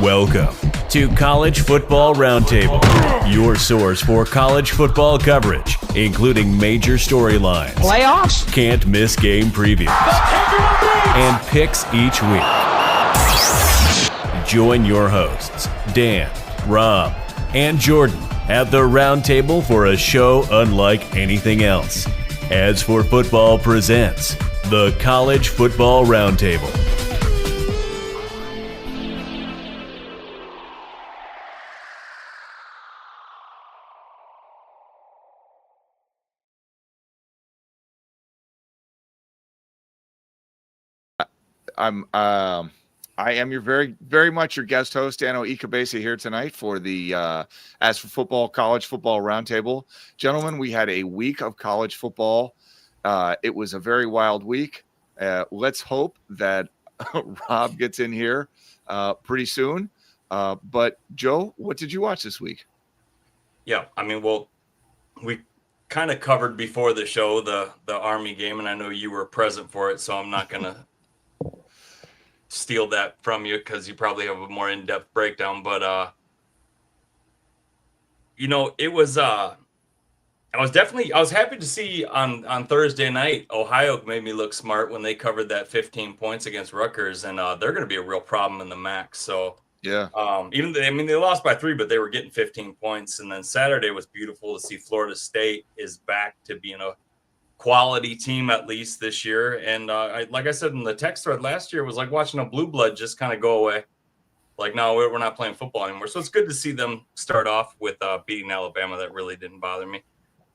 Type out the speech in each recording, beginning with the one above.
Welcome to College Football Roundtable, your source for college football coverage, including major storylines, playoffs, can't miss game previews, and picks each week. Join your hosts, Dan, Rob, and Jordan at the roundtable for a show unlike anything else. As for Football presents the College Football Roundtable. I am your very much your guest host, Dano Ikebese, here tonight for the As for Football College Football Roundtable. Gentlemen, we had a week of college football. It was a very wild week. Let's hope that Rob gets in here pretty soon. But Joe, what did you watch this week? Yeah, I mean, well, we kind of covered before the show the Army game, and I know you were present for it, so I'm not going to steal that from you because you probably have a more in-depth breakdown. But it was I was happy to see on Thursday night Ohio made me look smart when they covered that 15 points against Rutgers, and they're going to be a real problem in the MAC. So yeah, they lost by 3, but they were getting 15 points. And then Saturday was beautiful to see Florida State is back to being a quality team at least this year. And like I said in the text thread last year, it was like watching a blue blood just kind of go away. Like, no, we're not playing football anymore. So it's good to see them start off with beating Alabama. That really didn't bother me.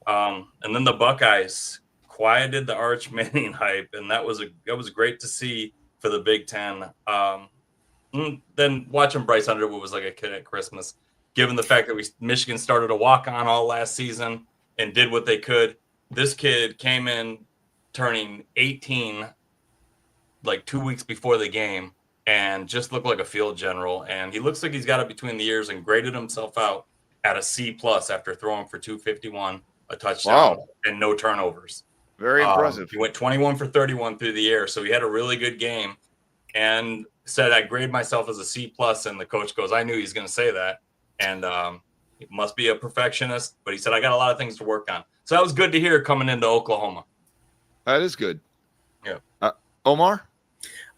And then the Buckeyes quieted the Arch Manning hype, and that was great to see for the Big Ten. Then watching Bryce Underwood was like a kid at Christmas, given the fact that Michigan started a walk-on all last season and did what they could. This kid came in turning 18 like 2 weeks before the game and just looked like a field general. And he looks like he's got it between the ears and graded himself out at a C+ after throwing for 251, a touchdown, and no turnovers. Very impressive. He went 21 for 31 through the air, so he had a really good game and said, I grade myself as a C+. And the coach goes, I knew he was going to say that. And he must be a perfectionist, but he said, I got a lot of things to work on. So that was good to hear coming into Oklahoma. That is good. Yeah. Omar?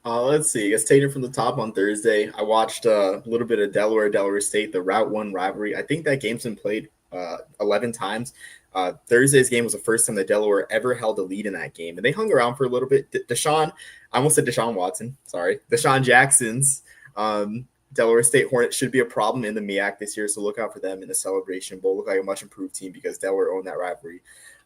Let's see. I guess taking it from the top on Thursday, I watched a little bit of Delaware State, the Route 1 rivalry. I think that game's been played 11 times. Thursday's game was the first time that Delaware ever held a lead in that game. And they hung around for a little bit. I almost said Deshaun Watson. Sorry. Deshaun Jackson's Delaware State Hornets should be a problem in the MEAC this year, so look out for them in the Celebration Bowl. Look like a much improved team because Delaware owned that rivalry.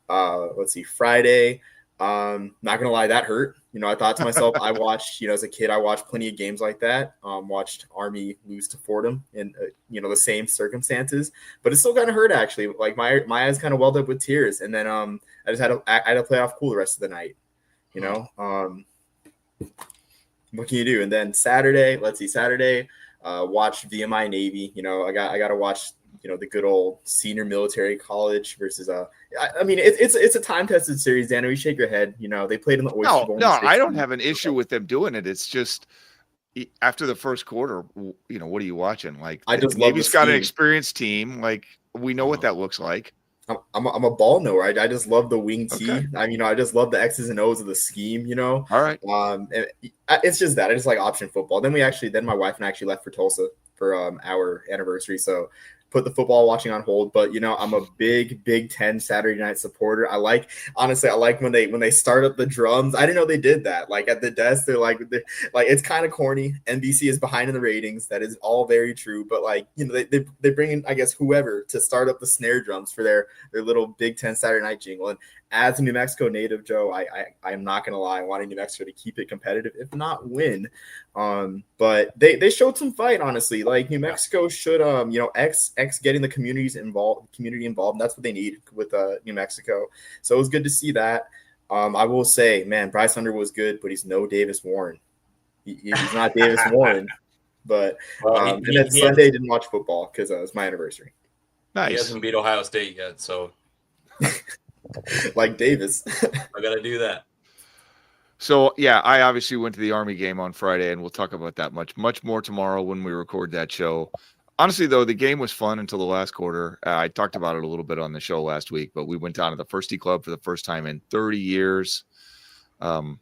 Let's see, Friday. Not gonna lie, that hurt. I thought to myself, I watched, as a kid, I watched plenty of games like that. Watched Army lose to Fordham in the same circumstances, but it still kind of hurt actually. Like my eyes kind of welled up with tears, and then I just had to play off cool the rest of the night. What can you do? And then Saturday, watched VMI Navy. I got to watch, the good old senior military college versus it's a time-tested series, Dan. We shake your head. They played in the Oyster Bowl. No, I don't have an issue with them doing it. It's just after the first quarter, what are you watching? Like, Navy's got an experienced team. Like, we know what that looks like. I'm a ball knower. I just love the wing tee. Okay. I just love the X's and O's of the scheme. All right. It's just that I just like option football. Then my wife and I actually left for Tulsa for our anniversary. So put the football watching on hold. But I'm a big Big Ten Saturday night supporter. I like when they start up the drums. I didn't know they did that. Like at the desk, they're like it's kind of corny. NBC is behind in the ratings. That is all very true. But they bring in, I guess, whoever to start up the snare drums for their little Big Ten Saturday night jingle. And as a New Mexico native, Joe, I am not gonna lie, wanting New Mexico to keep it competitive, if not win. But they showed some fight, honestly. Like New Mexico should X getting the community involved. And that's what they need with New Mexico. So it was good to see that. I will say, man, Bryce Underwood was good, but he's no Davis Warren. He's not Davis Warren. But and then Sunday didn't watch football because it was my anniversary. Nice. He hasn't beat Ohio State yet, so like Davis. I got to do that. So yeah, I obviously went to the Army game on Friday, and we'll talk about that much more tomorrow when we record that show. Honestly, though, the game was fun until the last quarter. I talked about it a little bit on the show last week, but we went down to the First Tee Club for the first time in 30 years. Kind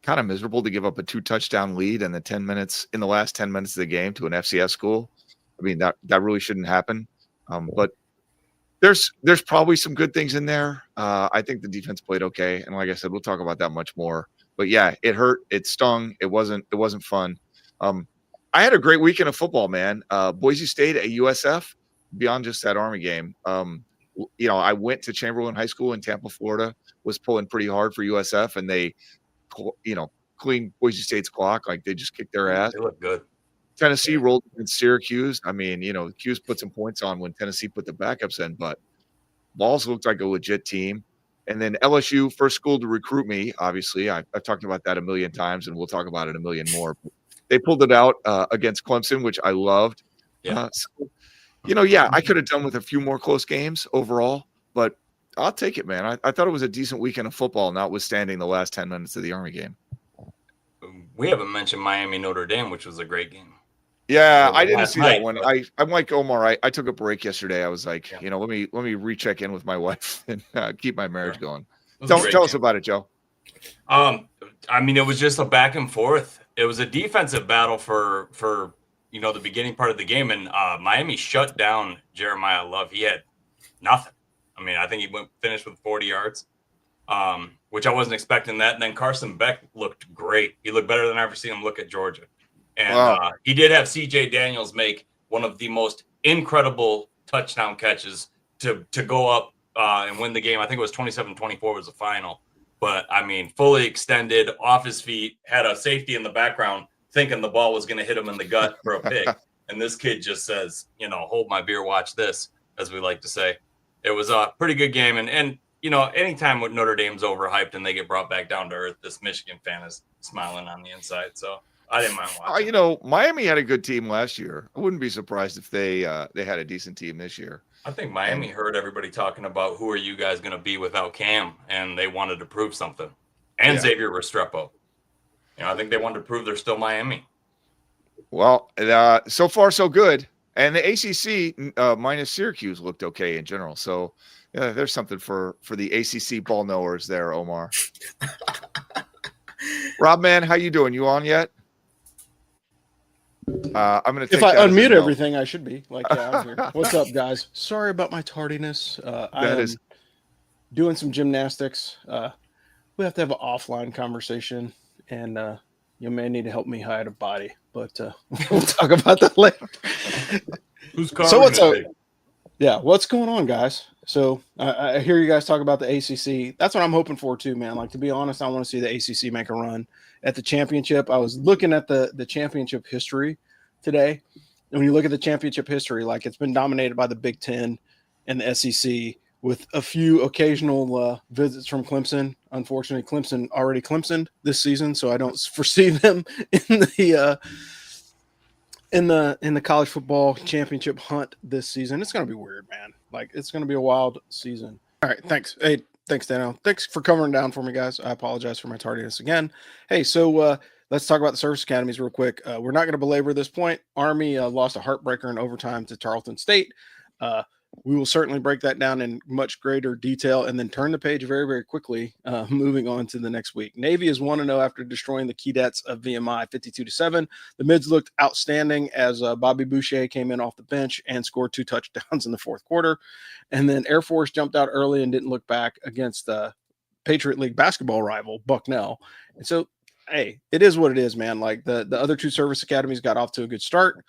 of miserable to give up a 2-touchdown lead in the last 10 minutes of the game to an FCS school. I mean, that really shouldn't happen. But there's probably some good things in there. I think the defense played okay, and like I said, we'll talk about that much more. But yeah, it hurt. It stung. It wasn't fun. I had a great weekend of football, man. Boise State at USF, beyond just that Army game. I went to Chamberlain High School in Tampa, Florida, was pulling pretty hard for USF, and they, cleaned Boise State's clock. Like, they just kicked their ass. They look good. Tennessee rolled against Syracuse. I mean, Cuse put some points on when Tennessee put the backups in, but Vols looked like a legit team. And then LSU, first school to recruit me, obviously. I've talked about that a million times, and we'll talk about it a million more. They pulled it out against Clemson, which I loved. Yeah. I could have done with a few more close games overall, but I'll take it, man. I thought it was a decent weekend of football, notwithstanding the last 10 minutes of the Army game. We haven't mentioned Miami Notre Dame, which was a great game. Yeah, I didn't see that one. But... I'm like Omar. I took a break yesterday. I was like, let me recheck in with my wife and keep my marriage going. Tell us about it, Joe. It was just a back and forth. It was a defensive battle for the beginning part of the game, and Miami shut down Jeremiah Love. He had nothing. I think he finished with 40 yards, which I wasn't expecting that. And then Carson Beck looked great. He looked better than I ever seen him look at Georgia. And he did have C.J. Daniels make one of the most incredible touchdown catches to go up and win the game. I think it was 27-24 was the final. But, fully extended, off his feet, had a safety in the background thinking the ball was going to hit him in the gut for a pick. And this kid just says, hold my beer, watch this, as we like to say. It was a pretty good game. And anytime when Notre Dame's overhyped and they get brought back down to earth, this Michigan fan is smiling on the inside. So I didn't mind watching. Miami had a good team last year. I wouldn't be surprised if they had a decent team this year. I think Miami heard everybody talking about who are you guys going to be without Cam, and they wanted to prove something. And Xavier Restrepo. I think they wanted to prove they're still Miami. Well, so far so good. And the ACC minus Syracuse looked okay in general. So there's something for the ACC ball knowers there, Omar. Rob, man, how you doing? You on yet? I'm going to. If I unmute everything, I should be. I'm here. What's up, guys? Sorry about my tardiness. I'm doing some gymnastics. We have to have an offline conversation, and you may need to help me hide a body, but we'll talk about that later. So what's up? Yeah, what's going on, guys? So I hear you guys talk about the ACC. That's what I'm hoping for too, man. Like, to be honest, I want to see the ACC make a run at the championship. I was looking at the championship history today. And when you look at the championship history, like, it's been dominated by the Big Ten and the SEC with a few occasional visits from Clemson. Unfortunately, Clemson already Clemsoned this season, so I don't foresee them in the college football championship hunt this season. It's going to be weird, man. Like, it's going to be a wild season. All right, thanks. Hey, thanks, Dano. Thanks for covering down for me, guys. I apologize for my tardiness again. Hey, so let's talk about the service academies real quick. We're not going to belabor this point. Army lost a heartbreaker in overtime to Tarleton State. We will certainly break that down in much greater detail and then turn the page very, very quickly, moving on to the next week. Navy is 1-0 after destroying the Keydets of VMI 52-7. The mids looked outstanding as Bobby Boucher came in off the bench and scored 2 touchdowns in the fourth quarter. And then Air Force jumped out early and didn't look back against the Patriot League basketball rival, Bucknell. And so, hey, it is what it is, man. Like, the other 2 service academies got off to a good start.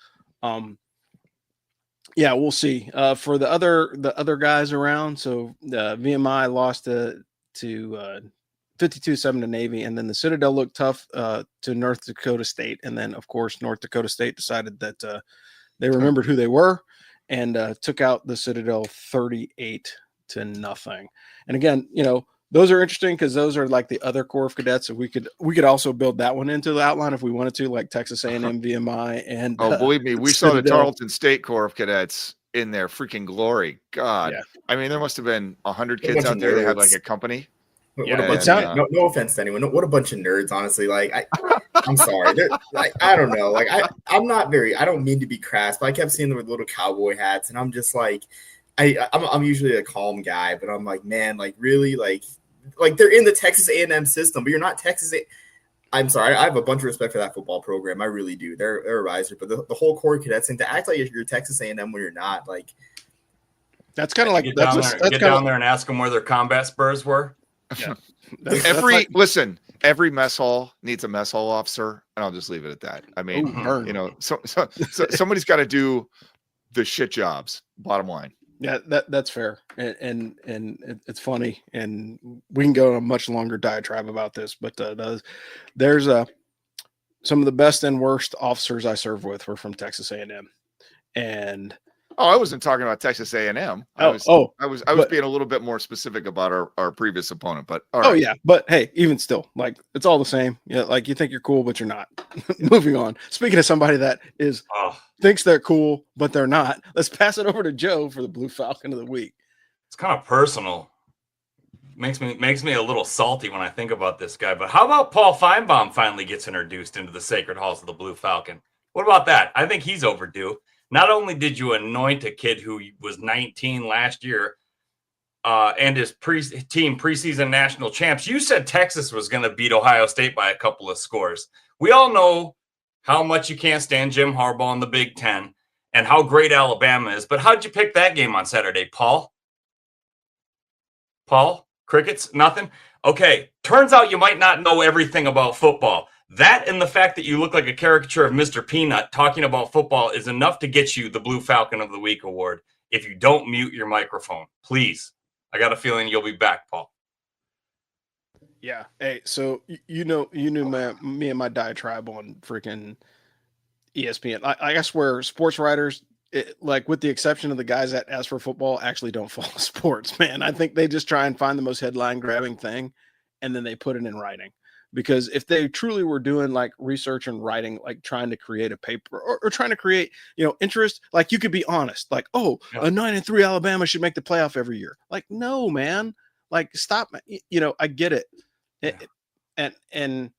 Yeah, we'll see. For the other guys around, so VMI lost to 52-7 to Navy, and then the Citadel looked tough to North Dakota State, and then of course North Dakota State decided that they remembered who they were and took out the Citadel 38-0. And again, those are interesting because those are like the other Corps of Cadets. So we could also build that one into the outline if we wanted to, like Texas A&M, VMI, and believe me, we saw the Tarleton State Corps of Cadets in their freaking glory. God, yeah. I mean, there must have been 100 kids out there that had like a company. What Yeah, a bunch it's of, not. no offense to anyone. What a bunch of nerds, honestly. Like, I'm sorry. I don't know. Like, I'm not very. I don't mean to be crass, but I kept seeing them with little cowboy hats, and I'm just like, I'm usually a calm guy, but I'm like, man, like really, like they're in the Texas A&M system, but you're not Texas. I'm sorry. I have a bunch of respect for that football program. I really do. They're a riser, but the whole core cadets thing to act like you're Texas A&M when you're not, like. That's kind of like get down there and ask them where their combat spurs were. Yeah. Listen, every mess hall needs a mess hall officer, and I'll just leave it at that. I mean, you know, so somebody's got to do the shit jobs. Bottom line. Yeah, that's fair, and it's funny, and we can go on a much longer diatribe about this, but there's some of the best and worst officers I served with were from Texas A&M, and. Oh, I wasn't talking about Texas A&M. I was being a little bit more specific about our previous opponent, but all right. Oh yeah, but hey, even still, like it's all the same. Yeah, like you think you're cool, but you're not. Moving on. Speaking of somebody that thinks they're cool, but they're not. Let's pass it over to Joe for the Blue Falcon of the week. It's kind of personal. Makes me a little salty when I think about this guy. But how about Paul Feinbaum finally gets introduced into the sacred halls of the Blue Falcon? What about that? I think he's overdue. Not only did you anoint a kid who was 19 last year and his team preseason national champs, you said Texas was going to beat Ohio State by a couple of scores. We all know how much you can't stand Jim Harbaugh in the Big Ten and how great Alabama is. But how'd you pick that game on Saturday, Paul? Paul? Crickets? Nothing? Okay. Turns out you might not know everything about football. That and the fact that you look like a caricature of Mr. Peanut talking about football is enough to get you the Blue Falcon of the Week award if you don't mute your microphone. Please. I got a feeling you'll be back, Paul. Yeah. Hey, so you knew me and my diatribe on freaking ESPN. I swear sports writers, like with the exception of the guys that As for Football, actually don't follow sports, man. I think they just try and find the most headline grabbing thing and then they put it in writing. Because if they truly were doing like research and writing, like trying to create a paper or trying to create, interest, like you could be honest, like, a 9-3 Alabama should make the playoff every year. Like, no, man, like stop. I get it. Yeah. And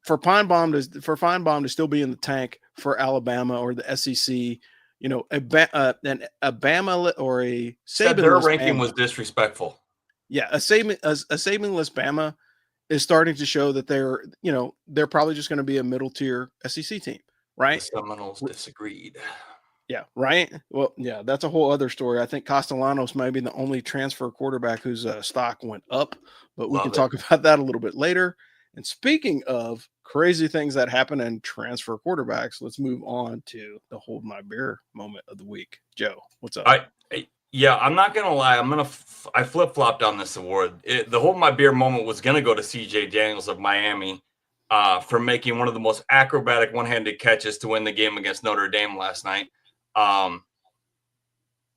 for Feinbaum to still be in the tank for Alabama or the SEC, a Bama or a Saban. Their ranking was disrespectful. Yeah. A Saban-less Bama is starting to show that they're probably just going to be a middle tier SEC team, right? The Seminoles disagreed. Yeah, right. Well, yeah, that's a whole other story. I think Castellanos might be the only transfer quarterback whose stock went up, but we can talk about that a little bit later. And speaking of crazy things that happen in transfer quarterbacks, let's move on to the hold my beer moment of the week. Joe, what's up? Yeah, I'm not going to lie. I flip-flopped on this award. The hold my beer moment was going to go to CJ Daniels of Miami for making one of the most acrobatic one-handed catches to win the game against Notre Dame last night. Then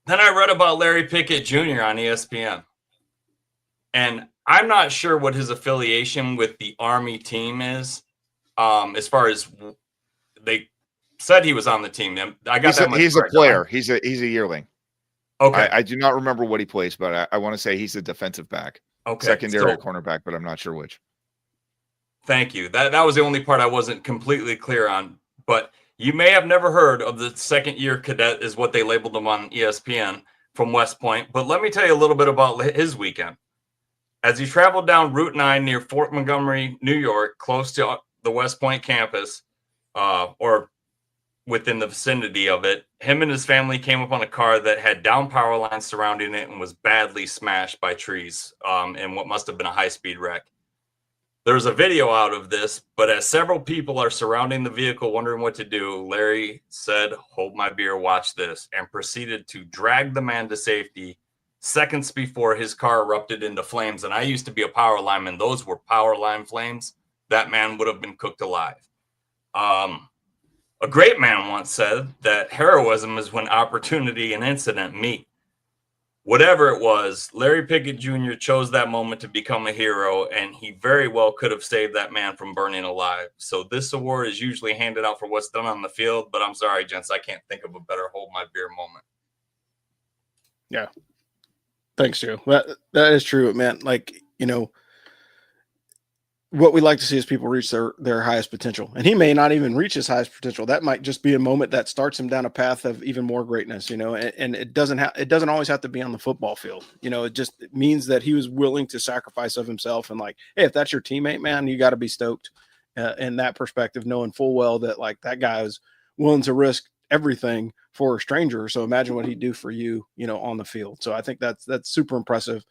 I read about Larry Pickett Jr. on ESPN. And I'm not sure what his affiliation with the Army team is. As far as they said he was on the team. I got that much. He's a player. He's a yearling. Okay. I do not remember what he plays, but I want to say he's a defensive back. Okay. Secondary cornerback, but I'm not sure which. Thank you. That was the only part I wasn't completely clear on. But you may have never heard of the second-year cadet is what they labeled him on ESPN from West Point. But let me tell you a little bit about his weekend. As he traveled down Route 9 near Fort Montgomery, New York, close to the West Point campus, or within the vicinity of it, him and his family came upon a car that had down power lines surrounding it and was badly smashed by trees in what must have been a high-speed wreck. There's a video out of this, but as several people are surrounding the vehicle wondering what to do, Larry said, "Hold my beer, watch this," and proceeded to drag the man to safety seconds before his car erupted into flames. And I used to be a power lineman. Those were power line flames. That man would have been cooked alive. A great man once said that heroism is when opportunity and incident meet. Whatever it was, Larry Pickett Jr. chose that moment to become a hero, and he very well could have saved that man from burning alive. So this award is usually handed out for what's done on the field, but I'm sorry, gents, I can't think of a better hold my beer moment. Yeah. Thanks, Joe. That is true, man. Like, what we like to see is people reach their highest potential, and he may not even reach his highest potential. That might just be a moment that starts him down a path of even more greatness, and it doesn't always have to be on the football field. It just means that he was willing to sacrifice of himself, and like, hey, if that's your teammate, man, you got to be stoked in that perspective, knowing full well that like that guy is willing to risk everything for a stranger. So imagine what he'd do for you, on the field. So I think that's super impressive.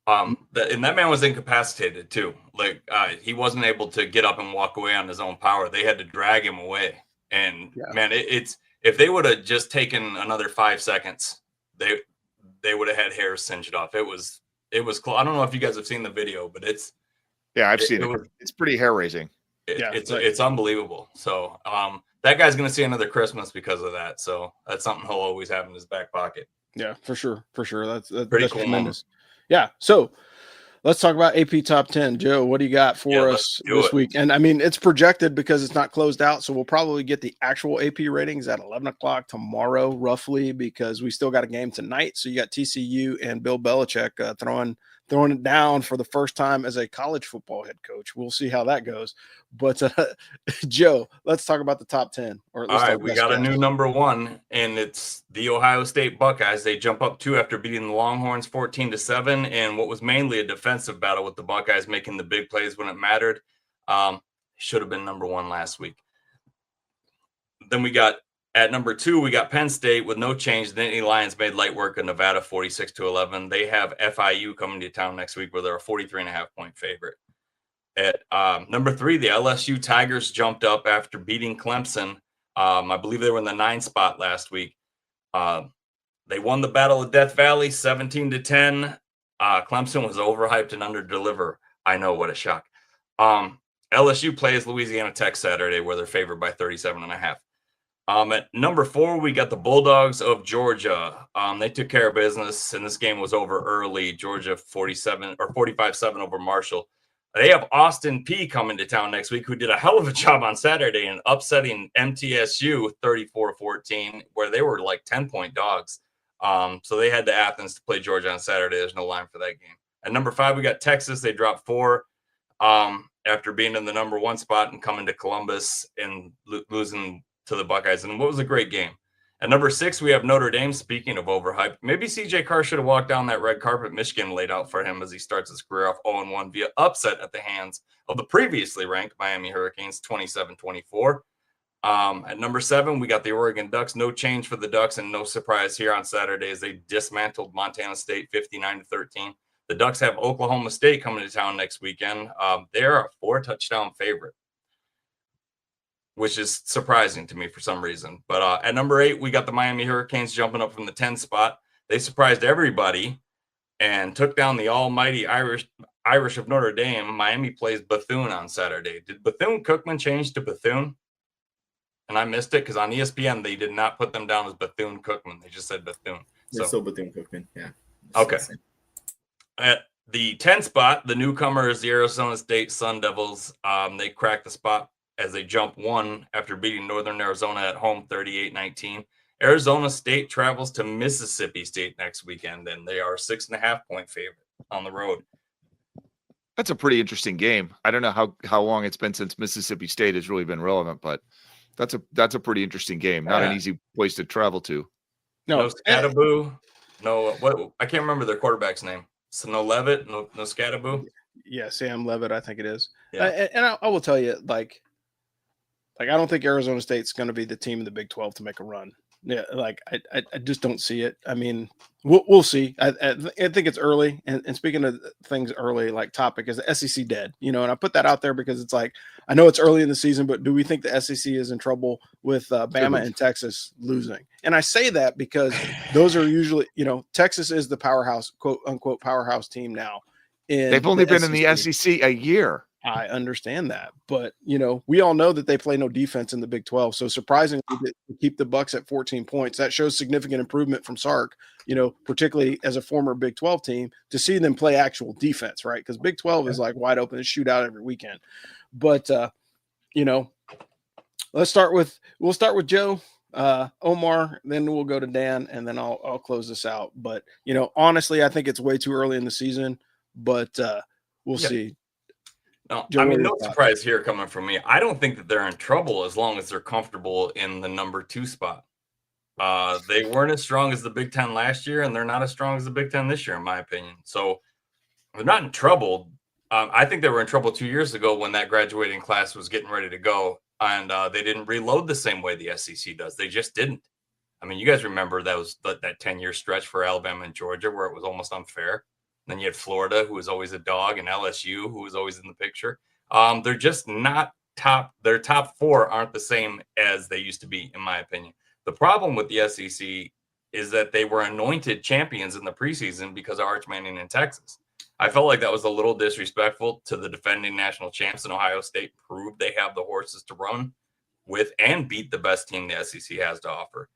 And that man was incapacitated too. Like he wasn't able to get up and walk away on his own power. They had to drag him away. And man, it's if they would have just taken another 5 seconds, they would have had hair singed off. It was close. I don't know if you guys have seen the video, but I've seen it. It's pretty hair raising. It's unbelievable. So that guy's gonna see another Christmas because of that. So that's something he'll always have in his back pocket. Yeah, for sure. That's pretty cool. Tremendous. Yeah. So let's talk about AP Top 10. Joe, what do you got for us this week? And I mean, it's projected because it's not closed out. So we'll probably get the actual AP ratings at 11 o'clock tomorrow, roughly, because we still got a game tonight. So you got TCU and Bill Belichick throwing it down for the first time as a college football head coach. We'll see how that goes. But Joe, let's talk about the top 10. All right, we got a new number 1, and it's the Ohio State Buckeyes. They jump up 2 after beating the Longhorns 14-7, and what was mainly a defensive battle with the Buckeyes making the big plays when it mattered. Should have been number 1 last week. Then we got at number 2, we got Penn State with no change. The Nittany Lions made light work of Nevada 46-11. They have FIU coming to town next week where they're a 43.5-point favorite. At number 3, the LSU Tigers jumped up after beating Clemson. I believe they were in the 9 spot last week. They won the Battle of Death Valley 17-10. Clemson was overhyped and under-deliver. I know, what a shock. LSU plays Louisiana Tech Saturday where they're favored by 37.5. At number 4, we got the Bulldogs of Georgia. They took care of business, and this game was over early. Georgia 45-7 over Marshall. They have Austin Peay coming to town next week, who did a hell of a job on Saturday in upsetting MTSU 34-14, where they were like 10-point dogs. So they head to Athens to play Georgia on Saturday. There's no line for that game. At number 5, we got Texas. They dropped 4 after being in the number 1 spot and coming to Columbus and losing to the Buckeyes. And what was a great game. At number 6, we have Notre Dame. Speaking of overhyped, maybe CJ Carr should have walked down that red carpet Michigan laid out for him as he starts his career off 0-1 via upset at the hands of the previously ranked Miami Hurricanes 27-24. At number 7, we got the Oregon Ducks. No change for the Ducks and no surprise here on Saturday as they dismantled Montana State 59-13. The Ducks have Oklahoma State coming to town next weekend. They're a 4-touchdown favorite, which is surprising to me for some reason. But at number 8, we got the Miami Hurricanes jumping up from the 10 spot. They surprised everybody and took down the almighty Irish of Notre Dame. Miami plays Bethune on Saturday. Did Bethune-Cookman change to Bethune? And I missed it because on ESPN, they did not put them down as Bethune-Cookman. They just said Bethune. They're still Bethune-Cookman, yeah. Okay. At the 10 spot, the newcomer is the Arizona State Sun Devils. They cracked the spot as they jump 1 after beating Northern Arizona at home 38-19. Arizona State travels to Mississippi State next weekend, and they are 6.5-point favorite on the road. That's a pretty interesting game. I don't know how long it's been since Mississippi State has really been relevant, but that's a pretty interesting game. Not an easy place to travel to. No Scattaboo. No, what I can't remember their quarterback's name. So no Levitt, no Scattaboo. Yeah, Sam Levitt, I think it is. Yeah. And I will tell you, like I don't think Arizona State's going to be the team in the Big 12 to make a run. Yeah, like I just don't see it. I mean, we'll see. I think it's early. And speaking of things early, like topic is the SEC dead, and I put that out there because it's like, I know it's early in the season, but do we think the SEC is in trouble with Bama and Texas losing? And I say that because those are usually, Texas is the powerhouse, quote unquote, powerhouse team now. They've only been in the SEC a year. I understand that, but we all know that they play no defense in the Big 12. So surprisingly, to keep the Bucks at 14 points, that shows significant improvement from Sark. Particularly as a former Big 12 team, to see them play actual defense, right? Because Big 12 is like wide open and shoot out every weekend. But we'll start with Joe, Omar, then we'll go to Dan, and then I'll close this out. But honestly, I think it's way too early in the season, but we'll see. No, Joe, I what mean, are no your thoughts? surprise here coming from me. I don't think that they're in trouble as long as they're comfortable in the number 2 spot. They weren't as strong as the Big Ten last year, and they're not as strong as the Big Ten this year, in my opinion. So they're not in trouble. I think they were in trouble 2 years ago when that graduating class was getting ready to go, and they didn't reload the same way the SEC does. They just didn't. I mean, you guys remember that 10-year stretch for Alabama and Georgia where it was almost unfair. Then you had Florida, who was always a dog, and LSU, who was always in the picture. They're just not top. Their top 4 aren't the same as they used to be, in my opinion. The problem with the SEC is that they were anointed champions in the preseason because of Arch Manning in Texas. I felt like that was a little disrespectful to the defending national champs, and Ohio State proved they have the horses to run with and beat the best team the SEC has to offer.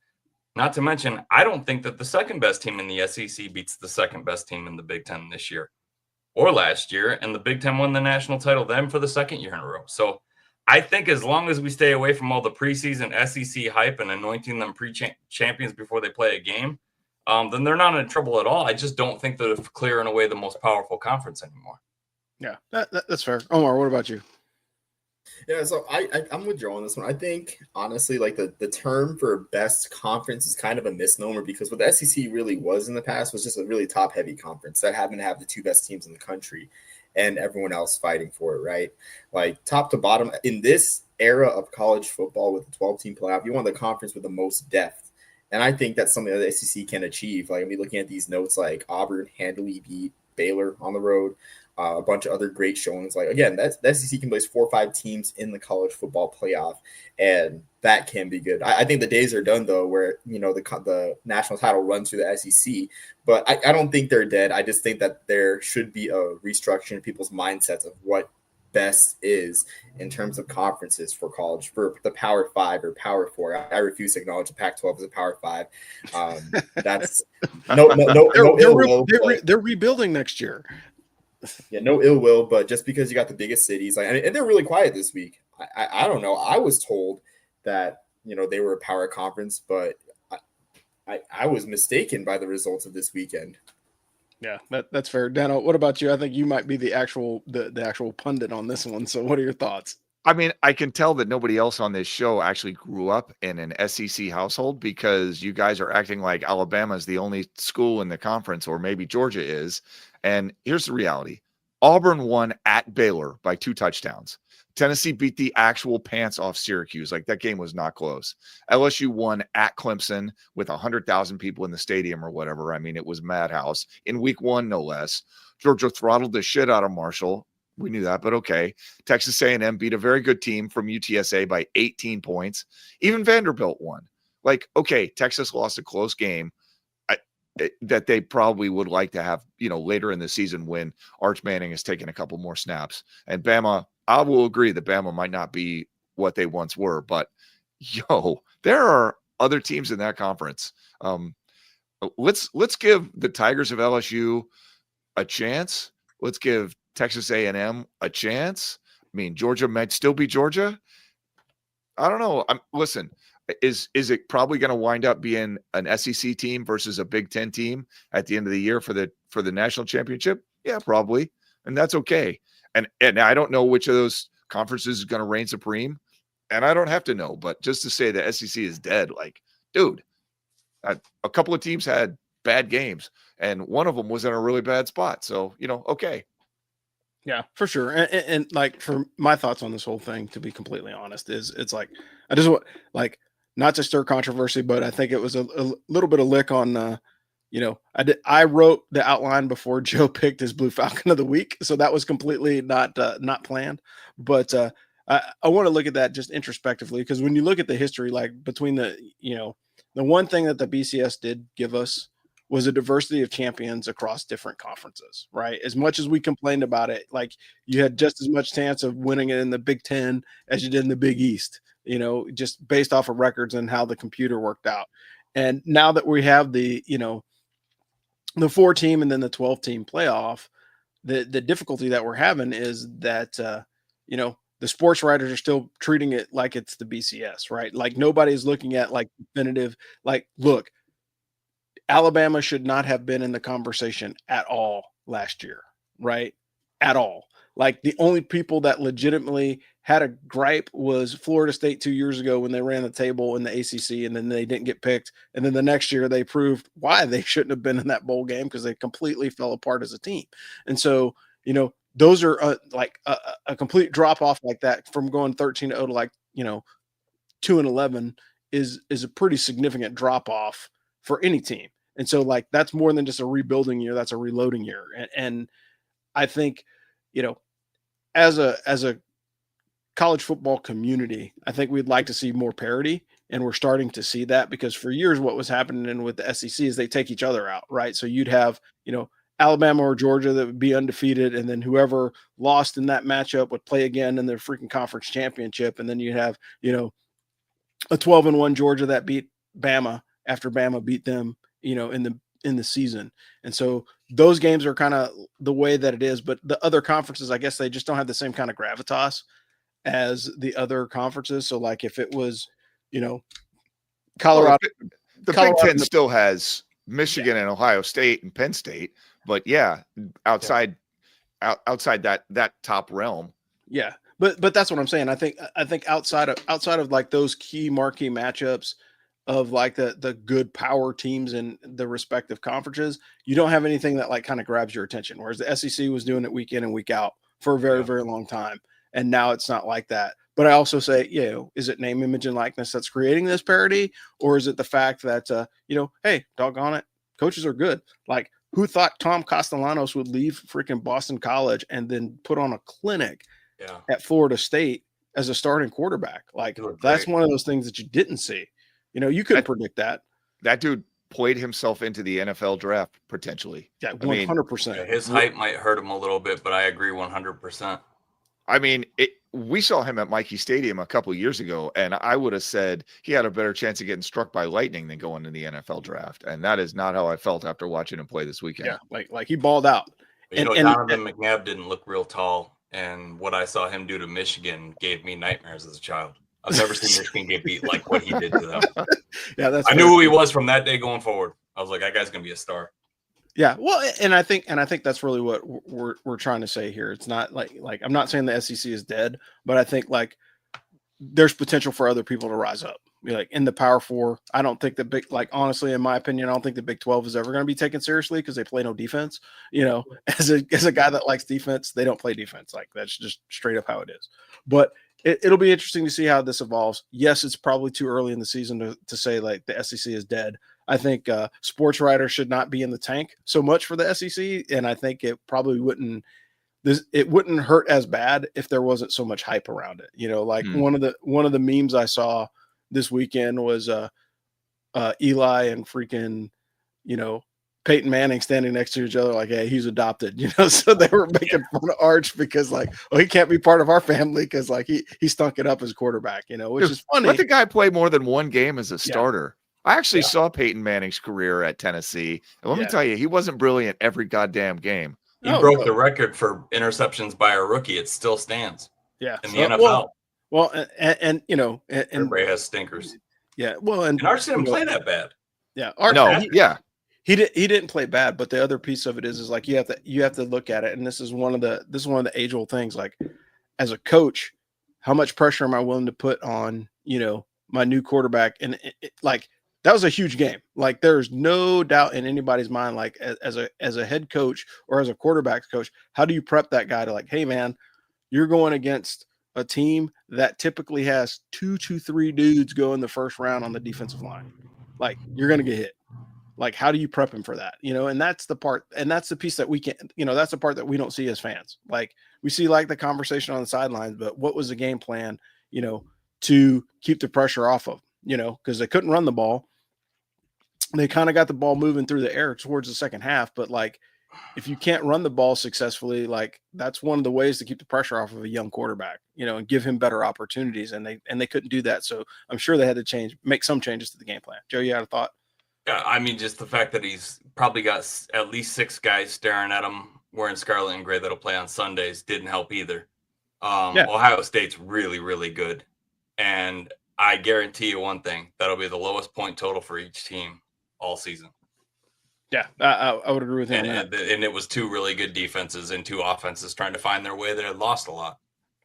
Not to mention, I don't think that the second best team in the SEC beats the second best team in the Big Ten this year or last year, and the Big Ten won the national title then for the second year in a row. So I think as long as we stay away from all the preseason SEC hype and anointing them pre-champions before they play a game, then they're not in trouble at all. I just don't think they're clearing away the most powerful conference anymore. Yeah, that's fair. Omar, what about you? Yeah, so I'm with Joe on this one. I think honestly, like the term for best conference is kind of a misnomer because what the SEC really was in the past was just a really top heavy conference that happened to have the 2 best teams in the country and everyone else fighting for it, right? Like top to bottom in this era of college football with the 12-team playoff, you want the conference with the most depth. And I think that's something that the SEC can achieve. Like, I mean, looking at these notes, like Auburn handily beat Baylor on the road. A bunch of other great showings. Like, again, the SEC can place 4 or 5 teams in the college football playoff, and that can be good. I think the days are done, though, where, you know, the national title runs through the SEC, but I don't think they're dead. I just think that there should be a restructuring in people's mindsets of what best is in terms of conferences for college, for the Power 5 or Power 4. I refuse to acknowledge the Pac-12 as a Power 5. That's They're rebuilding next year. Yeah, no ill will, but just because you got the biggest cities, like, and they're really quiet this week. I don't know. I was told that, you know, they were a power conference, but I was mistaken by the results of this weekend. Yeah, that's fair. Dano, what about you? I think you might be the actual pundit on this one. So what are your thoughts? I mean, I can tell that nobody else on this show actually grew up in an SEC household because you guys are acting like Alabama is the only school in the conference, or maybe Georgia is. And here's the reality. Auburn won at Baylor by 2 touchdowns. Tennessee beat the actual pants off Syracuse. Like, that game was not close. LSU won at Clemson with 100,000 people in the stadium or whatever. I mean, it was madhouse in week 1, no less. Georgia throttled the shit out of Marshall. We knew that, but okay. Texas A&M beat a very good team from UTSA by 18 points. Even Vanderbilt won. Like, okay, Texas lost a close game that they probably would like to have, you know, later in the season when Arch Manning has taken a couple more snaps. And Bama, I will agree that Bama might not be what they once were, but there are other teams in that conference. Let's give the Tigers of LSU a chance. Let's give Texas A&M a chance. I mean, Georgia might still be Georgia. I don't know. Listen, is it probably going to wind up being an SEC team versus a Big Ten team at the end of the year for the national championship? Yeah, probably. And that's okay. And I don't know which of those conferences is going to reign supreme. And I don't have to know, but just to say the SEC is dead, like, dude, a couple of teams had bad games and one of them was in a really bad spot. So, you know, okay. Yeah, for sure. And like, for my thoughts on this whole thing, to be completely honest, is it's like, I just want, like, not to stir controversy, but I think it was a little bit of lick on, you know, I wrote the outline before Joe picked his Blue Falcon of the week. So that was completely not planned, but I want to look at that just introspectively, because when you look at the history, like between the one thing that the BCS did give us was a diversity of champions across different conferences, right? As much as we complained about it, like, you had just as much chance of winning it in the Big Ten as you did in the Big East, you know, just based off of records and how the computer worked out. And now that we have the 4-team and then the 12-team playoff, the difficulty that we're having is that, the sports writers are still treating it like it's the BCS, right? Like, nobody's looking at like definitive, like, look, Alabama should not have been in the conversation at all last year, right? At all. Like the only people that legitimately had a gripe was Florida State 2 years ago when they ran the table in the ACC and then they didn't get picked. And then the next year they proved why they shouldn't have been in that bowl game because they completely fell apart as a team. And so, those are like a complete drop off like that from going 13-0 to like, 2-11 is a pretty significant drop off for any team. And so like, that's more than just a rebuilding year. That's a reloading year. And I think, as a college football community, I think we'd like to see more parity, and we're starting to see that because for years what was happening with the SEC is they take each other out, right? So you'd have, Alabama or Georgia that would be undefeated, and then whoever lost in that matchup would play again in the freaking conference championship, and then you have, a 12-1 Georgia that beat Bama after Bama beat them, in the season. And so those games are kind of the way that it is, but the other conferences, I guess they just don't have the same kind of gravitas as the other conferences. So like if it was, Colorado, the Big Ten still has Michigan and Ohio State and Penn State, but outside that top realm. Yeah. But that's what I'm saying. I think outside of like those key marquee matchups of like the good power teams in the respective conferences, you don't have anything that like kind of grabs your attention. Whereas the SEC was doing it week in and week out for a very, very long time. And now it's not like that. But I also say, is it name, image, and likeness that's creating this parity? Or is it the fact that, hey, doggone it, coaches are good. Like who thought Tom Castellanos would leave freaking Boston College and then put on a clinic at Florida State as a starting quarterback? Like that's one of those things that you didn't see. You couldn't predict that. That dude played himself into the NFL draft potentially. Yeah, 100%. His height might hurt him a little bit, but I agree 100%. I mean, we saw him at Mikey Stadium a couple of years ago, and I would have said he had a better chance of getting struck by lightning than going to the NFL draft. And that is not how I felt after watching him play this weekend. Yeah, like he balled out. Donovan McNabb didn't look real tall, and what I saw him do to Michigan gave me nightmares as a child. I've never seen Michigan get beat like what he did to them. I knew who he was from that day going forward. I was like, that guy's gonna be a star. Yeah, well, and I think that's really what we're trying to say here. It's not like I'm not saying the SEC is dead, but I think like there's potential for other people to rise up. Like in the Power Four, I don't think the honestly, in my opinion, I don't think the Big 12 is ever going to be taken seriously because they play no defense. As a guy that likes defense, they don't play defense. Like that's just straight up how it is. But it'll be interesting to see how this evolves. Yes, it's probably too early in the season to say like the SEC is dead. I think sports writers should not be in the tank so much for the SEC, and I think it probably wouldn't hurt as bad if there wasn't so much hype around it. One of the memes I saw this weekend was Eli and freaking Peyton Manning standing next to each other like, hey, he's adopted, so they were making fun of Arch because like, oh, he can't be part of our family because like he stunk it up as quarterback, which is funny. Let the guy play more than one game as a starter. I actually saw Peyton Manning's career at Tennessee, and let me tell you, he wasn't brilliant every goddamn game. He broke the record for interceptions by a rookie. It still stands. Yeah, in the NFL. Well, and everybody has stinkers. Yeah, well, and Arch didn't play that bad. Yeah, He didn't play bad, but the other piece of it is like you have to look at it, and this is one of the age-old things. Like, as a coach, how much pressure am I willing to put on my new quarterback? And like that was a huge game. Like, there's no doubt in anybody's mind. Like, as a head coach or as a quarterback coach, how do you prep that guy to like, hey man, you're going against a team that typically has 2 to 3 dudes go in the first round on the defensive line. Like, you're gonna get hit. Like, how do you prep him for that? And that's the part, and that's the piece that we can't, that's the part that we don't see as fans. Like, we see like the conversation on the sidelines, but what was the game plan, to keep the pressure off of, because they couldn't run the ball. They kind of got the ball moving through the air towards the second half. But like, if you can't run the ball successfully, like that's one of the ways to keep the pressure off of a young quarterback, and give him better opportunities. And they couldn't do that. So I'm sure they had to make some changes to the game plan. Joe, you had a thought? Yeah, I mean, just the fact that he's probably got at least 6 guys staring at him wearing scarlet and gray that'll play on Sundays didn't help either. Ohio State's really, really good. And I guarantee you one thing, that'll be the lowest point total for each team all season. Yeah, I would agree with him. And it was two really good defenses and two offenses trying to find their way. They had lost a lot.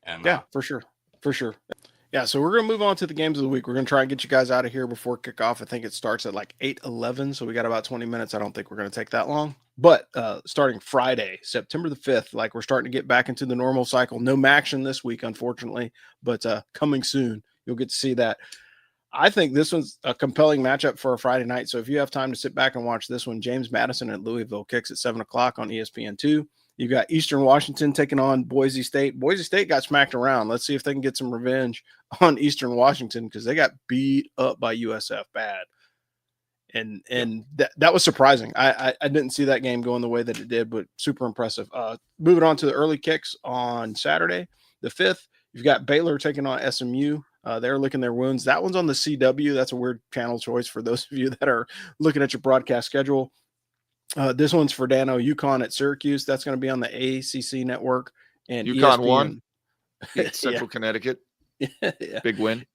And yeah, for sure. Yeah, so we're going to move on to the games of the week. We're going to try and get you guys out of here before kickoff. I think it starts at like 8:11, so we got about 20 minutes. I don't think we're going to take that long. But starting Friday, September the 5th, like we're starting to get back into the normal cycle. No action this week, unfortunately, but coming soon. You'll get to see that. I think this one's a compelling matchup for a Friday night. So if you have time to sit back and watch this one, James Madison at Louisville kicks at 7 o'clock on ESPN2. You got Eastern Washington taking on Boise State. Boise State got smacked around. Let's see if they can get some revenge on Eastern Washington because they got beat up by USF bad. And that was surprising. I didn't see that game going the way that it did, but super impressive. Moving on to the early kicks on Saturday, the 5th, you've got Baylor taking on SMU. They're licking their wounds. That one's on the CW. That's a weird channel choice for those of you that are looking at your broadcast schedule. This one's for Dano. UConn at Syracuse. That's going to be on the ACC network. And UConn ESPN. won. Central Connecticut. Yeah. Big win.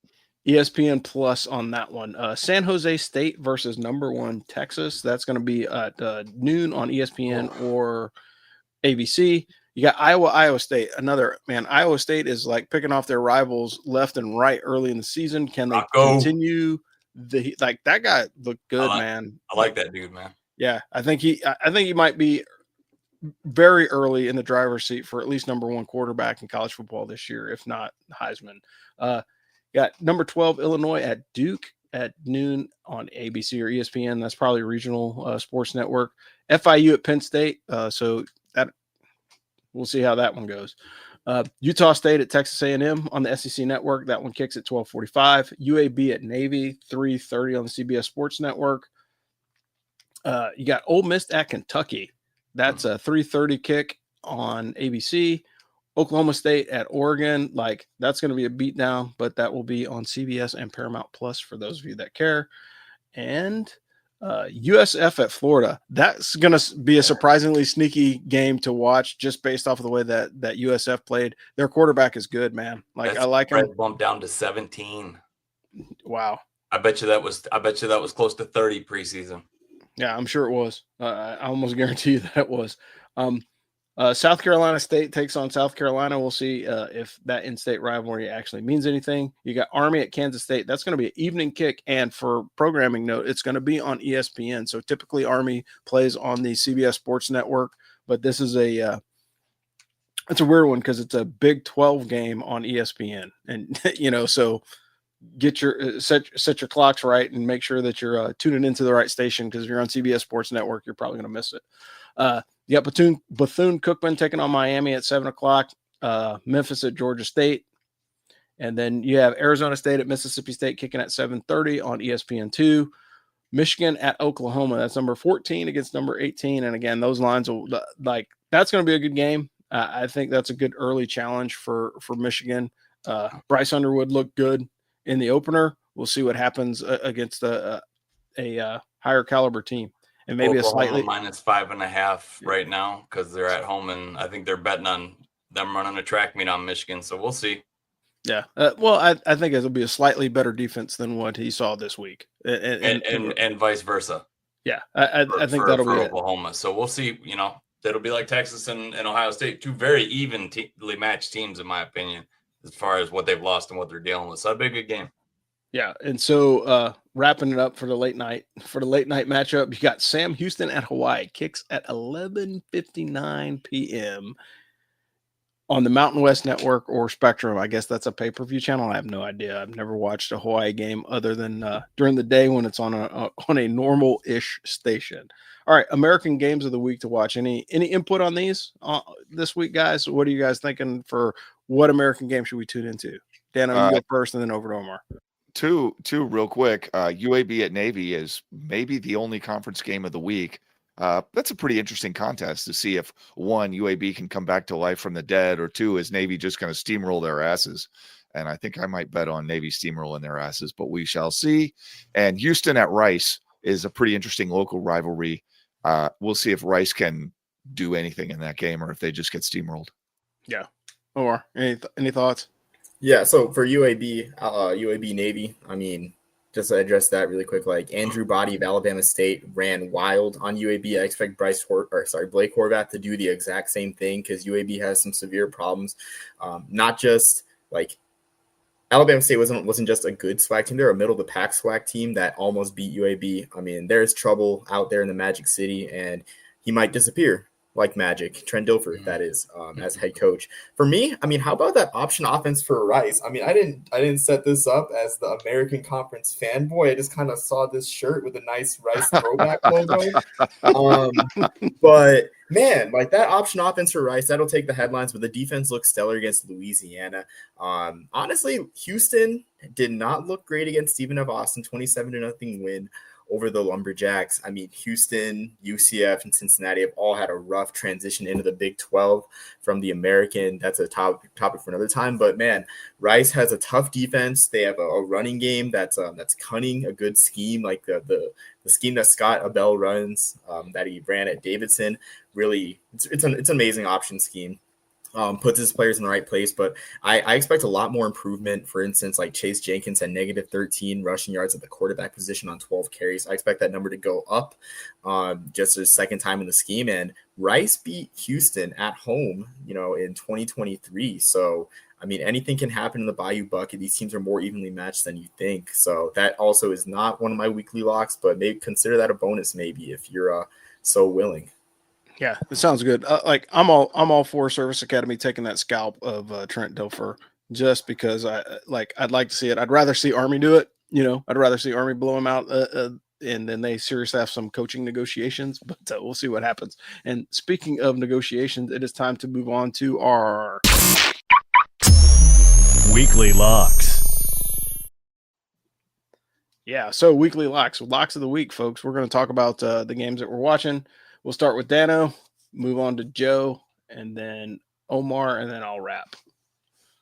ESPN Plus on that one. San Jose State versus number 1 Texas. That's going to be at noon on ESPN or ABC. You got Iowa State. Iowa State is like picking off their rivals left and right early in the season. Can they continue that guy looked good, man. I like that dude, man. Yeah, I think he might be very early in the driver's seat for at least number 1 quarterback in college football this year, if not Heisman. Got number 12 Illinois at Duke at noon on ABC or ESPN. That's probably regional sports network. FIU at Penn State. So that we'll see how that one goes. Utah State at Texas A&M on the SEC network. That one kicks at 12:45. UAB at Navy 3:30 on the CBS Sports Network. You got Ole Miss at Kentucky. That's a 3:30 kick on ABC. Oklahoma State at Oregon. Like that's going to be a beatdown, but that will be on CBS and Paramount Plus for those of you that care. And USF at Florida. That's going to be a surprisingly sneaky game to watch just based off of the way that USF played. Their quarterback is good, man. Like that's I like him. Bumped down to 17. Wow. I bet you that was close to 30 preseason. Yeah, I'm sure it was. I almost guarantee you that it was. South Carolina State takes on South Carolina. We'll see if that in-state rivalry actually means anything. You got Army at Kansas State. That's going to be an evening kick. And for programming note, it's going to be on ESPN. So typically Army plays on the CBS Sports Network, but this is it's a weird one because it's a Big 12 game on ESPN. And, so get your set your clocks right and make sure that you're tuning into the right station because if you're on CBS Sports Network, you're probably going to miss it. You got Bethune-Cookman taking on Miami at 7 o'clock, Memphis at Georgia State. And then you have Arizona State at Mississippi State kicking at 7:30 on ESPN2. Michigan at Oklahoma. That's number 14 against number 18. And again, those lines will that's going to be a good game. I think that's a good early challenge for Michigan. Bryce Underwood looked good in the opener. We'll see what happens against a higher caliber team. And maybe Oklahoma a slightly -5.5 right now because they're at home, and I think they're betting on them running a track meet on Michigan. So we'll see. Yeah. Well, I think it'll be a slightly better defense than what he saw this week, and vice versa. Yeah, I think that'll be Oklahoma. So we'll see. That'll be like Texas and Ohio State, two very evenly matched teams, in my opinion, as far as what they've lost and what they're dealing with. So that'll be a good game. Yeah, and so wrapping it up for the late night matchup, you got Sam Houston at Hawaii, kicks at 11:59 p.m. on the Mountain West Network or Spectrum. I guess that's a pay-per-view channel. I have no idea. I've never watched a Hawaii game other than during the day when it's on a normal-ish station. All right, American games of the week to watch. Any input on these this week, guys? What are you guys thinking for what American game should we tune into? Dano, you go first, and then over to Omar. Two real quick. UAB at Navy is maybe the only conference game of the week. That's a pretty interesting contest to see if one, UAB can come back to life from the dead, or two, is Navy just going to steamroll their asses? And I think I might bet on Navy steamrolling their asses, but we shall see. And Houston at Rice is a pretty interesting local rivalry. We'll see if Rice can do anything in that game or if they just get steamrolled. Yeah. Omar, any thoughts? Yeah, so for UAB Navy, I mean, just to address that really quick, like Andrew Body of Alabama State ran wild on UAB. I expect Blake Horvath to do the exact same thing because UAB has some severe problems. Not just like Alabama State wasn't just a good SWAC team. They're a middle of the pack SWAC team that almost beat UAB. I mean, there's trouble out there in the Magic City, and he might disappear like magic. Trent Dilfer, that is, as head coach. For me, I mean, how about that option offense for Rice? I mean, I didn't set this up as the American Conference fanboy. I just kind of saw this shirt with a nice Rice throwback logo. But man, like that option offense for Rice, that'll take the headlines. But the defense looks stellar against Louisiana. Honestly, Houston did not look great against Stephen F. Austin, 27-0 win over the Lumberjacks. I mean, Houston, UCF, and Cincinnati have all had a rough transition into the Big 12 from the American. That's a topic for another time. But man, Rice has a tough defense. They have a running game that's cunning, a good scheme, like the scheme that Scott Abell runs, that he ran at Davidson. Really, it's an amazing option scheme. Puts his players in the right place, but I expect a lot more improvement. For instance, like Chase Jenkins had -13 rushing yards at the quarterback position on 12 carries. I expect that number to go up just a second time in the scheme. And Rice beat Houston at home, in 2023. So, I mean, anything can happen in the Bayou Bucket. These teams are more evenly matched than you think. So that also is not one of my weekly locks, but maybe consider that a bonus maybe if you're so willing. Yeah, it sounds good. I'm all for Service Academy taking that scalp of Trent Dilfer just because I'd like to see it. I'd rather see Army do it. I'd rather see Army blow him out, and then they seriously have some coaching negotiations. But we'll see what happens. And speaking of negotiations, it is time to move on to our weekly locks. Yeah, so weekly locks of the week, folks. We're going to talk about the games that we're watching. We'll start with Dano, move on to Joe, and then Omar, and then I'll wrap.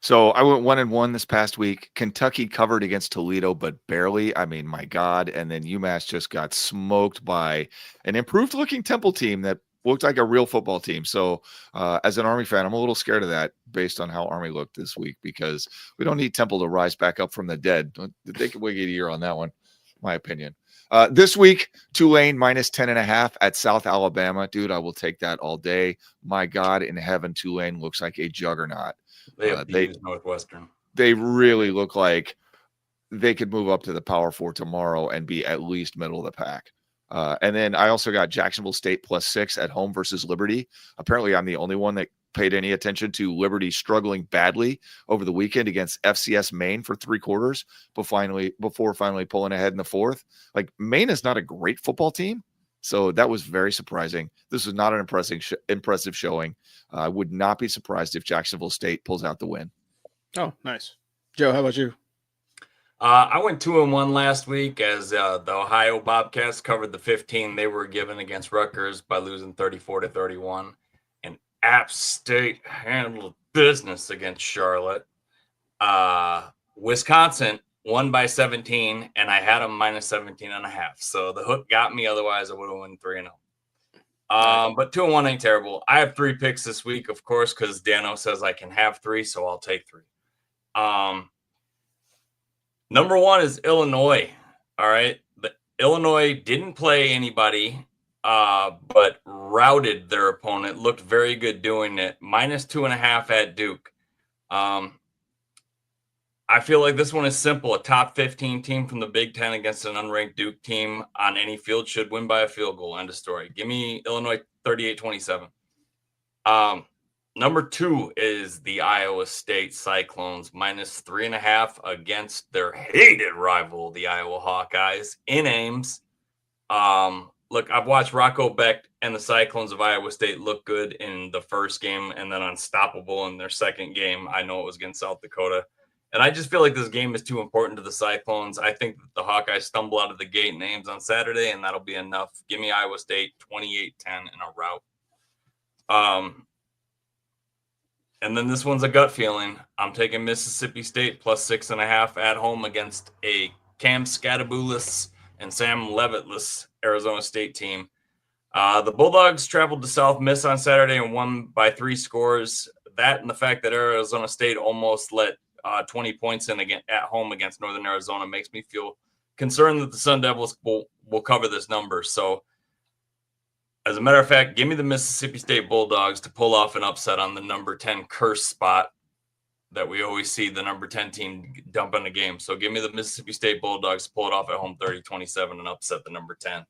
So I went 1-1 this past week. Kentucky covered against Toledo, but barely. I mean, my God. And then UMass just got smoked by an improved-looking Temple team that looked like a real football team. So as an Army fan, I'm a little scared of that based on how Army looked this week because we don't need Temple to rise back up from the dead. They could wait a year on that one, my opinion. This week, Tulane -10.5 at South Alabama. Dude, I will take that all day. My God in heaven, Tulane looks like a juggernaut. They Northwestern. They really look like they could move up to the Power 4 tomorrow and be at least middle of the pack. And then I also got Jacksonville State +6 at home versus Liberty. Apparently, I'm the only one that paid any attention to Liberty struggling badly over the weekend against FCS Maine for 3 quarters, before finally pulling ahead in the fourth. Like, Maine is not a great football team, so that was very surprising. This was not an impressive showing. I would not be surprised if Jacksonville State pulls out the win. Oh, nice. Joe, how about you? I went 2-1 last week as the Ohio Bobcats covered the 15 they were given against Rutgers by losing 34-31. And App State handled business against Charlotte. Wisconsin won by 17, and I had them -17.5. So the hook got me. Otherwise, I would have won 3-0. But 2-1 ain't terrible. I have 3 picks this week, of course, because Dano says I can have 3, so I'll take 3. Number 1 is Illinois. All right. Illinois didn't play anybody, but routed their opponent. Looked very good doing it. -2.5 at Duke. I feel like this one is simple. A top 15 team from the Big Ten against an unranked Duke team on any field should win by a field goal. End of story. Give me Illinois 38-27. Number 2 is the Iowa State Cyclones, -3.5 against their hated rival, the Iowa Hawkeyes, in Ames. Look, I've watched Rocco Beck and the Cyclones of Iowa State look good in the first game and then unstoppable in their second game. I know it was against South Dakota. And I just feel like this game is too important to the Cyclones. I think that the Hawkeyes stumble out of the gate in Ames on Saturday, and that'll be enough. Give me Iowa State 28-10 in a rout. And then this one's a gut feeling. I'm taking Mississippi State +6.5 at home against a Cam Scattaboolis and Sam Levitt-less Arizona State team. The Bulldogs traveled to South Miss on Saturday and won by 3 scores. That and the fact that Arizona State almost let 20 points in at home against Northern Arizona makes me feel concerned that the Sun Devils will cover this number. So, as a matter of fact, give me the Mississippi State Bulldogs to pull off an upset on the number 10 curse spot that we always see the number 10 team dump in the game. So give me the Mississippi State Bulldogs to pull it off at home 30-27 and upset the number 10.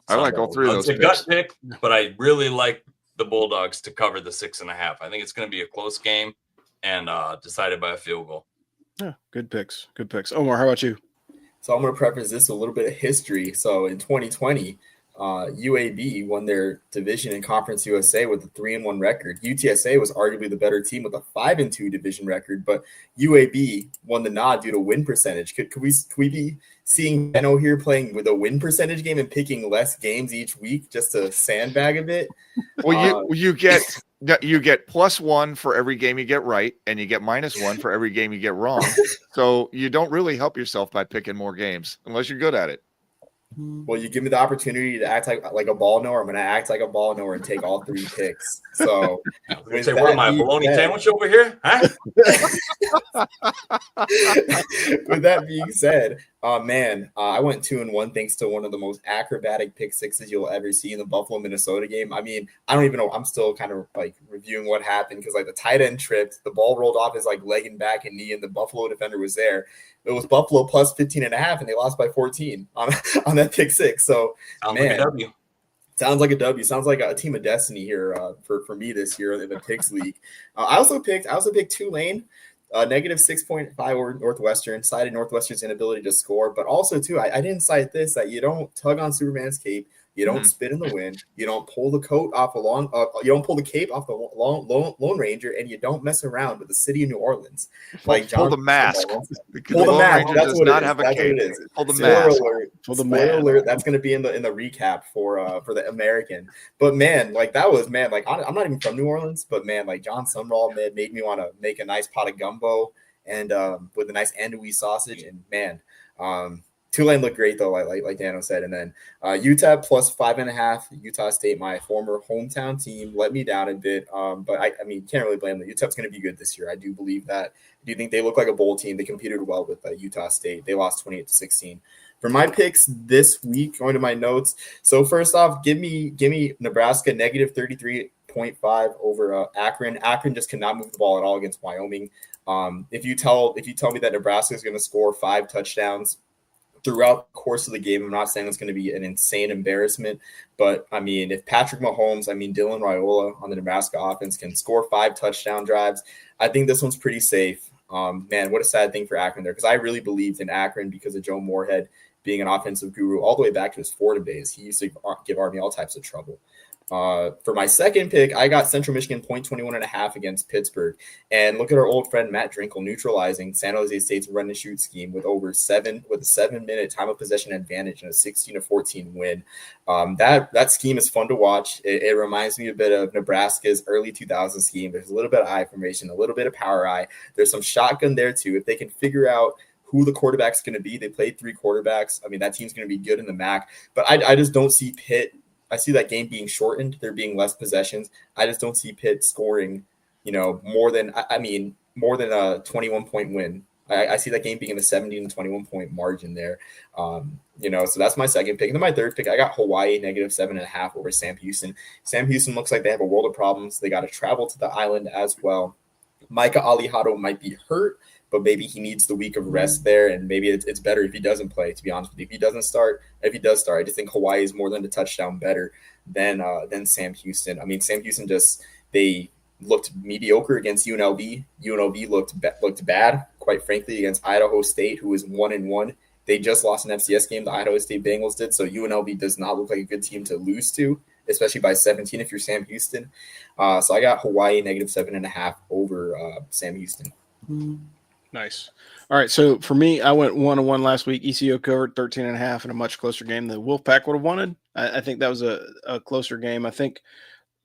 I like all three of those picks. It's a gut pick, but I really like the Bulldogs to cover the 6.5. I think it's going to be a close game and decided by a field goal. Yeah, good picks. Good picks. Omar, how about you? So I'm going to preface this with a little bit of history. So in 2020, UAB won their division in Conference USA with a 3-1 record. UTSA was arguably the better team with a 5-2 division record, but UAB won the nod due to win percentage. Could we be seeing Benno here playing with a win percentage game and picking less games each week just to sandbag a bit? Well, you get +1 for every game you get right, and you get -1 for every game you get wrong. So you don't really help yourself by picking more games unless you're good at it. Well, you give me the opportunity to act like a ball knower. I'm going to act like a ball knower and take all 3 picks. So, what am I, a bologna sandwich over here? Huh? With that being said, I went 2-1 thanks to one of the most acrobatic pick sixes you'll ever see in the Buffalo Minnesota game. I mean, I don't even know. I'm still kind of like reviewing what happened because like the tight end tripped, the ball rolled off his like leg and back and knee, and the Buffalo defender was there. It was Buffalo plus 15.5, and they lost by 14 on that pick six. So, sounds like a W. Sounds like a W. Sounds like a team of destiny here for me this year in the picks league. I also picked Tulane, -6.5 over Northwestern. Cited Northwestern's inability to score, but also too, I didn't cite this, that you don't tug on Superman's cape. You don't spit in the wind. You don't pull the coat off you don't pull the cape off the Lone Ranger, and you don't mess around with the city of New Orleans. Like pull the mask. Pull the mask. That's what it is. Have a cape. Pull the Spoiler mask. Spoiler alert. That's going to be in the recap for the American. But man, like that was Like I'm not even from New Orleans, but man, like John Sumrall made me want to make a nice pot of gumbo and with a nice andouille sausage. And man, Tulane looked great though, like Dano said. And then Utah plus 5.5. Utah State, my former hometown team, let me down a bit. But I mean, can't really blame them. Utah's going to be good this year. I do believe that. I do think they look like a bowl team. They competed well with Utah State. They lost 28-16. For my picks this week, going to my notes. So first off, give me Nebraska -33.5 over Akron. Akron just cannot move the ball at all against Wyoming. If you tell me that Nebraska is going to score 5 touchdowns throughout the course of the game, I'm not saying it's going to be an insane embarrassment, but I mean, if Patrick Mahomes, Dylan Raiola on the Nebraska offense can score 5 touchdown drives, I think this one's pretty safe. Man, what a sad thing for Akron there, because I really believed in Akron because of Joe Moorhead being an offensive guru all the way back to his Fordham days. He used to give Army all types of trouble. For my second pick, I got Central Michigan +21.5 against Pittsburgh. And look at our old friend Matt Drinkle neutralizing San Jose State's run and shoot scheme with a 7-minute time of possession advantage and a 16-14 win. That scheme is fun to watch. It reminds me a bit of Nebraska's early 2000s scheme. There's a little bit of eye formation, a little bit of power eye. There's some shotgun there too. If they can figure out who the quarterback's going to be, they played 3 quarterbacks. I mean, that team's going to be good in the MAC. But I just don't see Pitt. I see that game being shortened. There being less possessions. I just don't see Pitt scoring, more than a 21-point win. I see that game being in the 17 to 21-point margin there. So that's my second pick. And then my third pick, I got Hawaii -7.5 over Sam Houston. Sam Houston looks like they have a world of problems. They got to travel to the island as well. Micah Alihado might be hurt, but maybe he needs the week of rest there, and maybe it's better if he doesn't play, to be honest with you. If he does start, I just think Hawaii is more than a touchdown better than Sam Houston. I mean, Sam Houston they looked mediocre against UNLV. UNLV looked bad, quite frankly, against Idaho State, who is 1-1. They just lost an FCS game, the Idaho State Bengals did, so UNLV does not look like a good team to lose to, especially by 17 if you're Sam Houston. So I got Hawaii -7.5 over Sam Houston. Nice. All right. So for me, I went 1-1 last week. ECU covered 13.5 in a much closer game than Wolfpack would have wanted. I think that was a closer game. I think,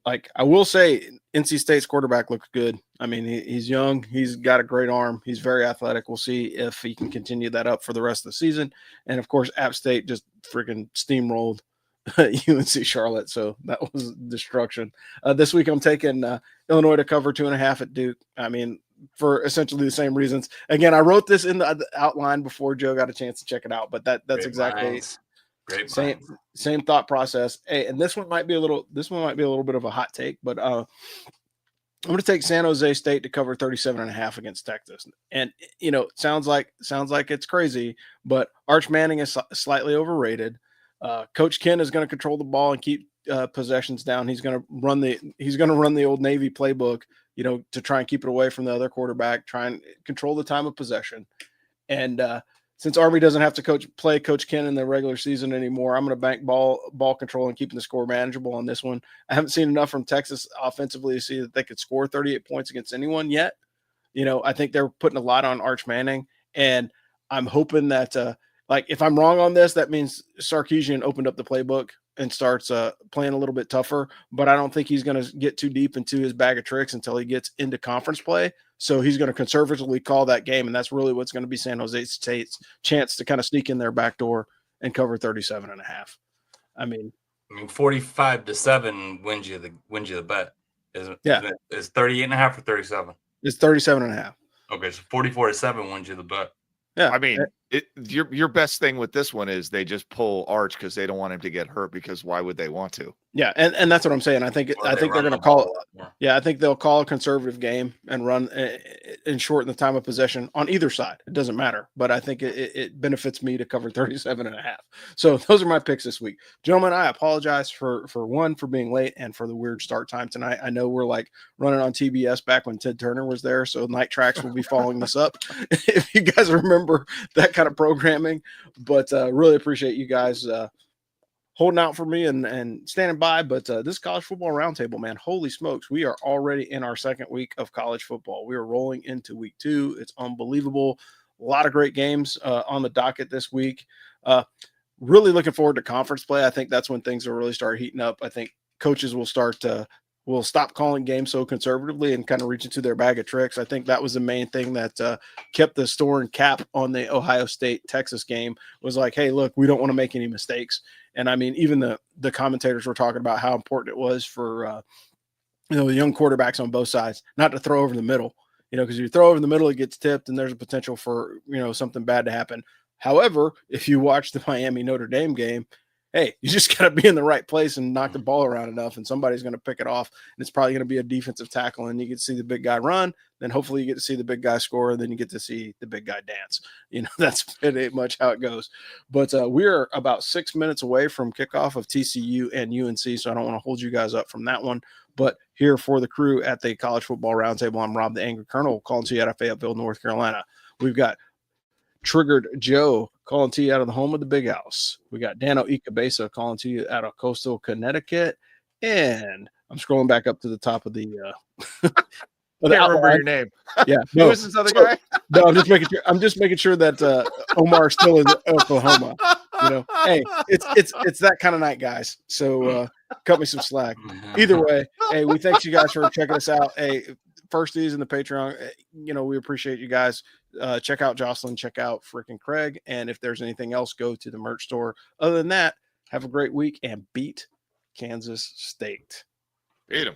I will say, NC State's quarterback looks good. I mean, he's young. He's got a great arm. He's very athletic. We'll see if he can continue that up for the rest of the season. And of course, App State just freaking steamrolled UNC Charlotte. So that was destruction. This week, I'm taking Illinois to cover 2.5 at Duke. I mean, for essentially the same reasons. Again, I wrote this in the outline before Joe got a chance to check it out, but that's Great exactly minds. Great same minds. same thought process. Hey, and this one might be a little bit of a hot take, but I'm going to take San Jose State to cover 37.5 against Texas. And sounds like it's crazy, but Arch Manning is slightly overrated. Coach Ken is going to control the ball and keep possessions down. He's going to run the old Navy playbook, to try and keep it away from the other quarterback, try and control the time of possession. And since Army doesn't have to play Coach Ken in the regular season anymore, I'm going to bank ball control and keeping the score manageable on this one. I haven't seen enough from Texas offensively to see that they could score 38 points against anyone yet. I think they're putting a lot on Arch Manning, and I'm hoping that if I'm wrong on this, that means Sarkisian opened up the playbook and starts playing a little bit tougher, but I don't think he's going to get too deep into his bag of tricks until he gets into conference play. So he's going to conservatively call that game, and that's really what's going to be San Jose State's chance to kind of sneak in their back door and cover 37.5. I mean 45-7 wins you the bet. Is 38.5 or 37? It's 37.5. Okay, so 44-7 wins you the bet. Yeah, I mean, your best thing with this one is they just pull Arch because they don't want him to get hurt, because why would they want to? Yeah, and that's what I'm saying. I think they're going to call it. Yeah, I think they'll call a conservative game and run and shorten the time of possession on either side. It doesn't matter, but I think it benefits me to cover 37.5. So those are my picks this week, gentlemen. I apologize for being late and for the weird start time tonight. I know we're like running on TBS back when Ted Turner was there, so Night Tracks will be following this up if you guys remember that kind of programming. But really appreciate you guys holding out for me and standing by. But this college football roundtable, man, holy smokes, we are already in our second week of college football. We are rolling into week 2. It's unbelievable. A lot of great games on the docket this week. Really looking forward to conference play. I think that's when things will really start heating up. I think coaches will stop calling games so conservatively and kind of reach into their bag of tricks. I think that was the main thing that kept the store and cap on the Ohio State-Texas game, was like, hey, look, we don't want to make any mistakes. And I mean, even the commentators were talking about how important it was for the young quarterbacks on both sides not to throw over the middle, because if you throw over the middle, it gets tipped and there's a potential for, something bad to happen. However, if you watch the Miami Notre Dame game, hey, you just got to be in the right place and knock the ball around enough, and somebody's going to pick it off. And it's probably going to be a defensive tackle, and you get to see the big guy run. Then hopefully you get to see the big guy score, and then you get to see the big guy dance. That's pretty much how it goes. But we're about 6 minutes away from kickoff of TCU and UNC, so I don't want to hold you guys up from that one. But here for the crew at the College Football Roundtable, I'm Rob the Angry Colonel, calling to you out of Fayetteville, North Carolina. We've got Triggered Joe calling to you out of the home of the Big House. We got Dano Ikebesa calling to you out of coastal Connecticut. And I'm scrolling back up to the top of the I can't remember your name. Yeah. No, who is this other guy? No, I'm just making sure that Omar's still in Oklahoma. Hey, it's that kind of night, guys. So cut me some slack. Either way, hey, we thank you guys for checking us out. Hey, Firsties and the Patreon, we appreciate you guys. Check out Jocelyn, check out freaking Craig, and if there's anything else, go to the merch store. Other than that, have a great week and beat Kansas State. Beat them.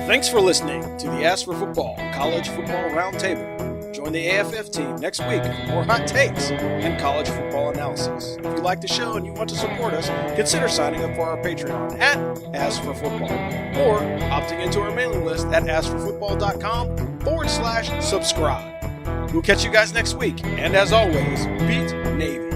Thanks for listening to the Ask for Football College Football Roundtable. Join the AFF team next week for more hot takes and college football analysis. If you like the show and you want to support us, consider signing up for our Patreon at Ask for Football, or opting into our mailing list at askforfootball.com/subscribe. We'll catch you guys next week, and as always, beat Navy.